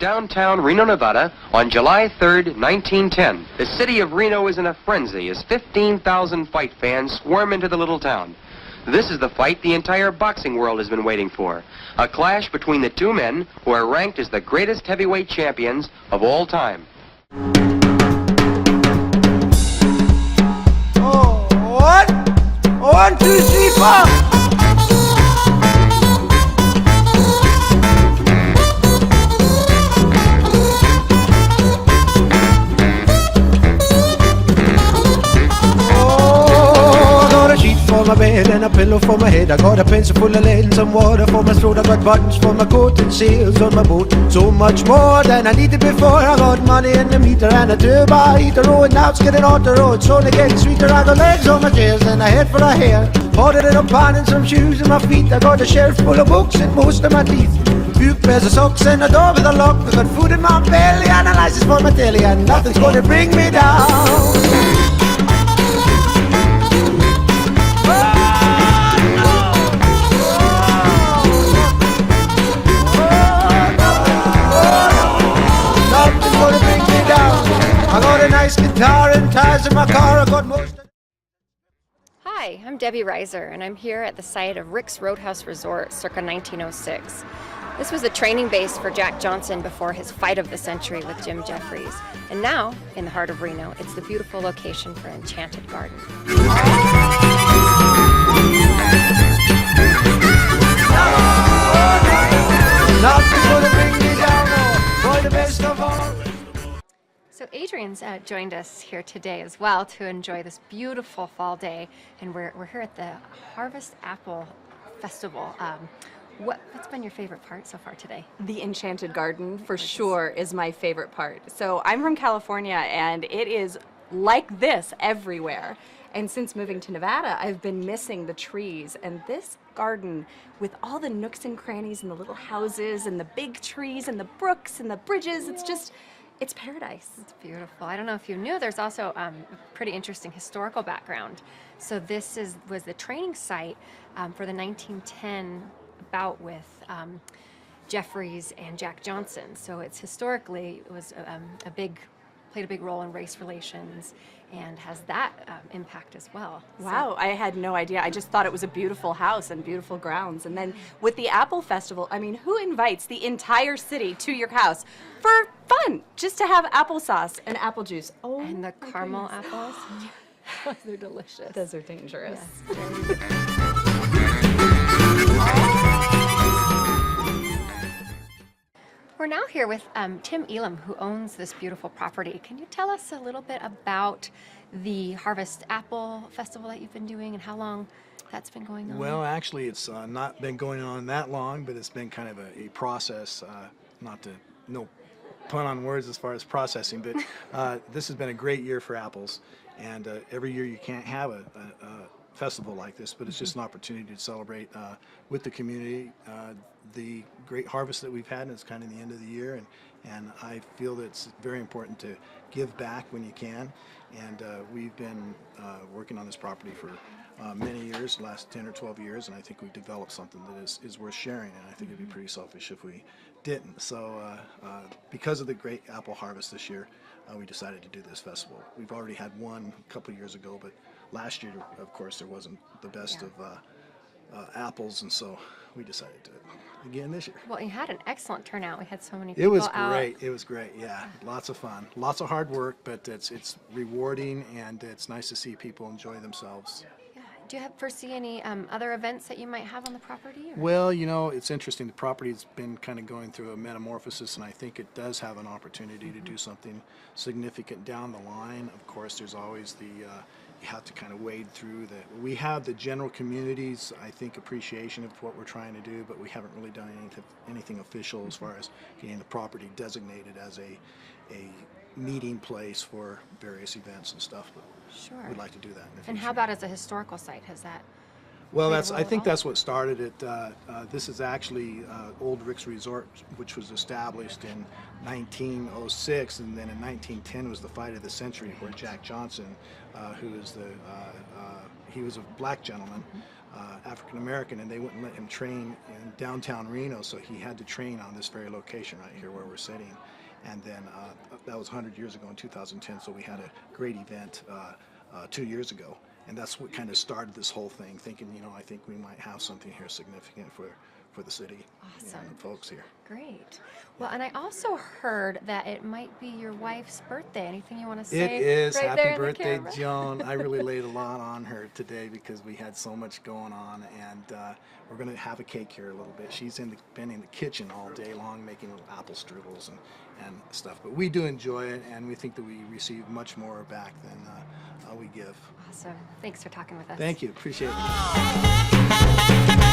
downtown Reno, Nevada on July 3rd, 1910. The city of Reno is in a frenzy as 15,000 fight fans swarm into the little town. This is the fight the entire boxing world has been waiting for. A clash between the two men who are ranked as the greatest heavyweight champions of all time. Oh, one, two, three, four. For my bed and a pillow for my head. I got a pencil full of lead and some water for my throat. I got buttons for my coat and sails on my boat. So much more than I needed before. I got money in the meter and a turbo heater. Oh, and now it's getting on the road, so only getting sweeter. I got legs on my chairs and a head for a hair. Bought a little pan and some shoes in my feet. I got a shelf full of books and most of my teeth. Few pairs of socks and a door with a lock. I got food in my belly and a license for my telly, and nothing's gonna bring me down. I got a nice guitar and tires in my car. I got most. Hi, I'm Debbie Reiser, and I'm here at the site of Rick's Roadhouse Resort circa 1906. This was a training base for Jack Johnson before his fight of the century with Jim Jeffries. And now, in the heart of Reno, it's the beautiful location for Enchanted Gardens. Nothing's gonna bring me down, oh, boy, the best of all. So Adrian's joined us here today as well to enjoy this beautiful fall day, and we're here at the Harvest Apple Festival. What's been your favorite part so far today? The Enchanted Garden, for sure, is my favorite part. So I'm from California, and it is like this everywhere. And since moving to Nevada, I've been missing the trees. And this garden, with all the nooks and crannies and the little houses and the big trees and the brooks and the bridges, it's paradise. It's beautiful. I don't know if you knew, there's also a pretty interesting historical background. So this was the training site for the 1910 bout with Jeffries and Jack Johnson. So it's historically, it was played a big role in race relations and has that impact as well. Wow, I had no idea. I just thought it was a beautiful house and beautiful grounds. And then with the Apple Festival, I mean, who invites the entire city to your house for fun? Just to have applesauce and apple juice. Oh, and the caramel apples. They're delicious. Those are dangerous. Yes. We're now here with Tim Elam, who owns this beautiful property. Can you tell us a little bit about the Harvest Apple Festival that you've been doing and how long that's been going on? Well, actually, it's not been going on that long, but it's been kind of a process, no pun on words as far as processing, but this has been a great year for apples, and every year you can't have a festival like this, but it's just an opportunity to celebrate with the community the great harvest that we've had, and it's kind of the end of the year, and I feel that it's very important to give back when you can, and we've been working on this property for many years, the last 10 or 12 years, and I think we've developed something that is worth sharing, and I think it'd be pretty selfish if we didn't. So because of the great apple harvest this year, we decided to do this festival. We've already had one a couple of years ago, but last year, of course, there wasn't the best of apples, and so we decided to again this year. Well, you had an excellent turnout. We had so many people It was out. great. It was great. Yeah, lots of fun, lots of hard work, but it's rewarding, and it's nice to see people enjoy themselves. Yeah. Do you foresee any other events that you might have on the property? Or? Well, you know, it's interesting. The property's been kind of going through a metamorphosis, and I think it does have an opportunity to do something significant down the line. Of course, there's always you have to kind of wade through we have the general community's, I think, appreciation of what we're trying to do, but we haven't really done anything official as far as getting the property designated as a meeting place for various events and stuff. But sure. We'd like to do that in the future. And how about as a historical site? Has that? Well, I think that's what started it. This is actually Old Rick's Resort, which was established in 1906, and then in 1910 was the fight of the century, where Jack Johnson, he was a black gentleman, African American, and they wouldn't let him train in downtown Reno, so he had to train on this very location right here where we're sitting. And then that was 100 years ago in 2010, so we had a great event 2 years ago. And that's what kind of started this whole thing, thinking, I think we might have something here significant for the city. Awesome. And the folks here. Great. Well, and I also heard that it might be your wife's birthday. Anything you want to say? It is. right there Happy in the birthday, camera? Joan. I really laid a lot on her today because we had so much going on, and we're going to have a cake here a little bit. She's been in the kitchen all day long making little apple strudels and stuff. But we do enjoy it, and we think that we receive much more back than we give. Awesome. Thanks for talking with us. Thank you. Appreciate it.